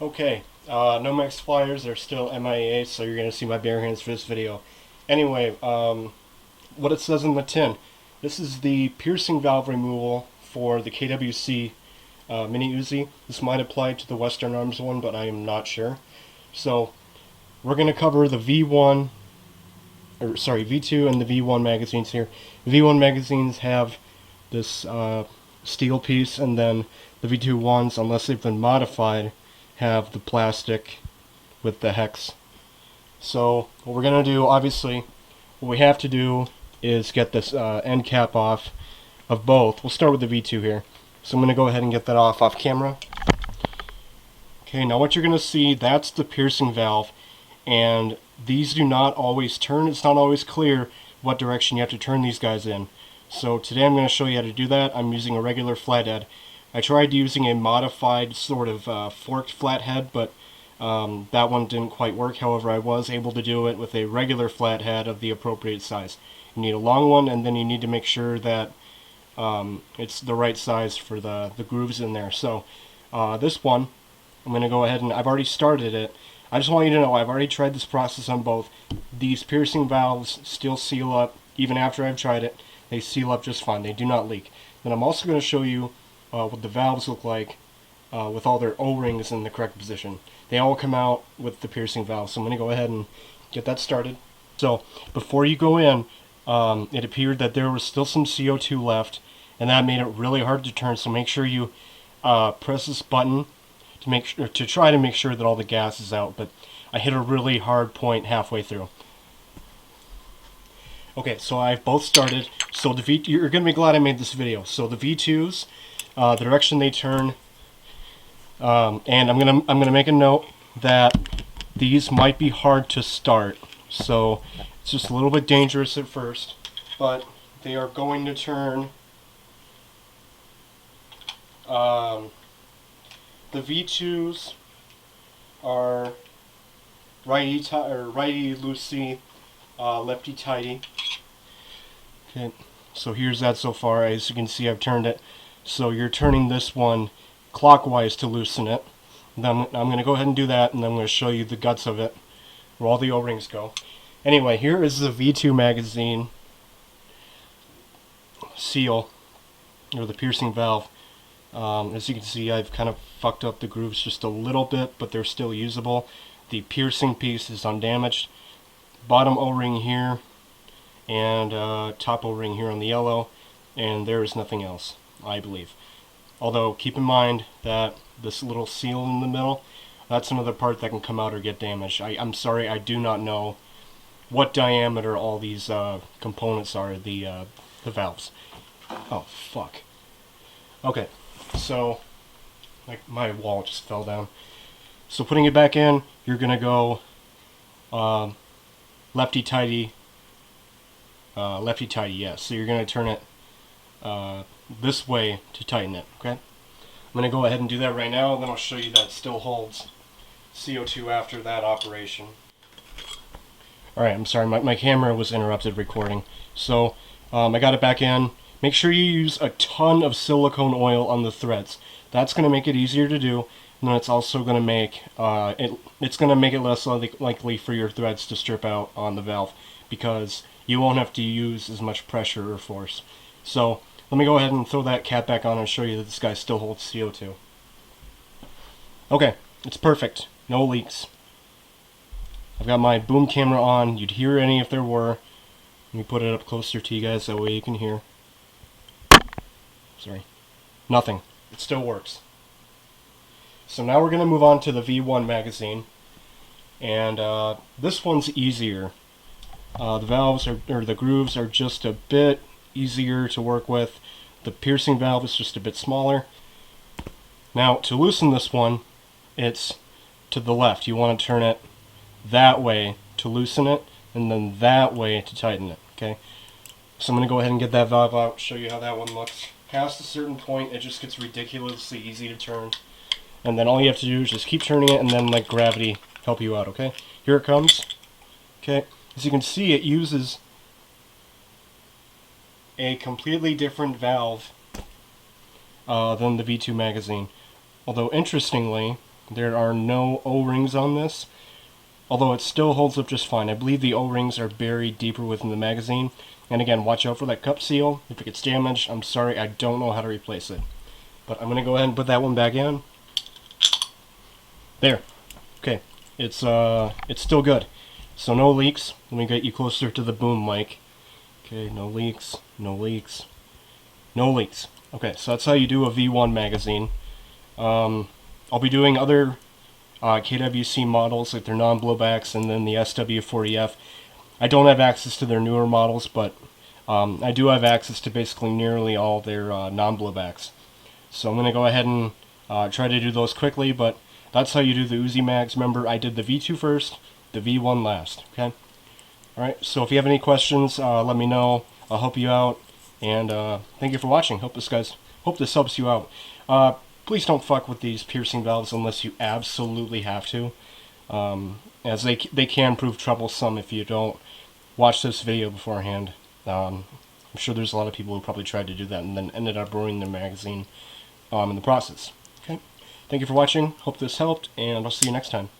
Okay, no max flyers are still MIA, so you're going to see my bare hands for this video. Anyway, what it says in the tin. This is the piercing valve removal for the KWC Mini-Uzi. This might apply to the Western Arms one, but I am not sure. So, we're going to cover the V1, or sorry, V2 and the V1 magazines here. The V1 magazines have this steel piece, and then the V2 ones, unless they've been modified, have the plastic with the hex. So what we're going to do, obviously, what we have to do is get this end cap off of both. We'll start with the V2 here. So I'm going to go ahead and get that off camera. Okay, now what you're going to see, that's the piercing valve, and these do not always turn. It's not always clear what direction you have to turn these guys in. So today I'm going to show you how to do that. I'm using a regular flathead. I tried using a modified sort of forked flathead, but that one didn't quite work. However, I was able to do it with a regular flathead of the appropriate size. You need a long one, and then you need to make sure that it's the right size for the grooves in there. So this one, I'm going to go ahead and I've already started it. I just want you to know I've already tried this process on both. These piercing valves still seal up even after I've tried it. They seal up just fine. They do not leak. Then I'm also going to show you what the valves look like with all their O-rings in the correct position. They all come out with the piercing valve, so I'm going to go ahead and get that started. So before you go in, it appeared that there was still some CO2 left, and that made it really hard to turn. So make sure you press this button to try to make sure that all the gas is out. But I hit a really hard point halfway through. Okay, so I've both started. So you're gonna be glad I made this video. So the V2s, the direction they turn, and I'm gonna make a note that these might be hard to start. So it's just a little bit dangerous at first, but they are going to turn. The V2s are righty loosey, lefty tighty. Okay, so here's that so far. As you can see, I've turned it. So you're turning this one clockwise to loosen it. Then I'm going to go ahead and do that, and then I'm going to show you the guts of it, where all the O-rings go. Anyway, here is the V2 magazine seal, or the piercing valve. As you can see, I've kind of fucked up the grooves just a little bit, but they're still usable. The piercing piece is undamaged. Bottom O-ring here, and top O-ring here on the yellow, and there is nothing else, I believe. Although, keep in mind that this little seal in the middle, that's another part that can come out or get damaged. I'm sorry, I do not know what diameter all these components are, the valves. Oh, fuck. Okay, so, like, my wall just fell down. So putting it back in, you're going to go lefty-tighty, yes. So you're going to turn it this way to tighten it, okay? I'm going to go ahead and do that right now, and then I'll show you that it still holds CO2 after that operation. Alright, I'm sorry, my camera was interrupted recording. So, I got it back in. Make sure you use a ton of silicone oil on the threads. That's going to make it easier to do, and then it's also going to make it less likely for your threads to strip out on the valve, because you won't have to use as much pressure or force. So let me go ahead and throw that cap back on and show you that this guy still holds CO2. Okay, it's perfect. No leaks. I've got my boom camera on. You'd hear any if there were. Let me put it up closer to you guys, that way you can hear. Sorry. Nothing. It still works. So now we're going to move on to the V1 magazine. And this one's easier. The valves or the grooves are just a bit easier to work with. The piercing valve is just a bit smaller. Now, to loosen this one, it's to the left. You want to turn it that way to loosen it, and then that way to tighten it, okay? So I'm going to go ahead and get that valve out, show you how that one looks. Past a certain point, it just gets ridiculously easy to turn. And then all you have to do is just keep turning it, and then let gravity help you out, okay? Here it comes. Okay, as you can see, it uses a completely different valve than the V2 magazine. Although, interestingly, There are no O-rings on this, although it still holds up just fine. I believe the O-rings are buried deeper within the magazine. And again, watch out for that cup seal. If it gets damaged, I'm sorry, I don't know how to replace it. But I'm going to go ahead and put that one back in. There. Okay. It's still good. So no leaks. Let me get you closer to the boom mic. Okay, no leaks, no leaks, no leaks. Okay, so that's how you do a V1 magazine. I'll be doing other KWC models, like their non-blowbacks, and then the SW40F. I don't have access to their newer models, but I do have access to basically nearly all their non-blowbacks. So I'm going to go ahead and try to do those quickly, but that's how you do the Uzi mags. Remember, I did the V2 first, the V1 last, okay? Alright, so if you have any questions, let me know. I'll help you out, and thank you for watching. Hope this helps you out. Please don't fuck with these piercing valves unless you absolutely have to, as they can prove troublesome if you don't watch this video beforehand. I'm sure there's a lot of people who probably tried to do that and then ended up ruining their magazine in the process. Okay, thank you for watching. Hope this helped, and I'll see you next time.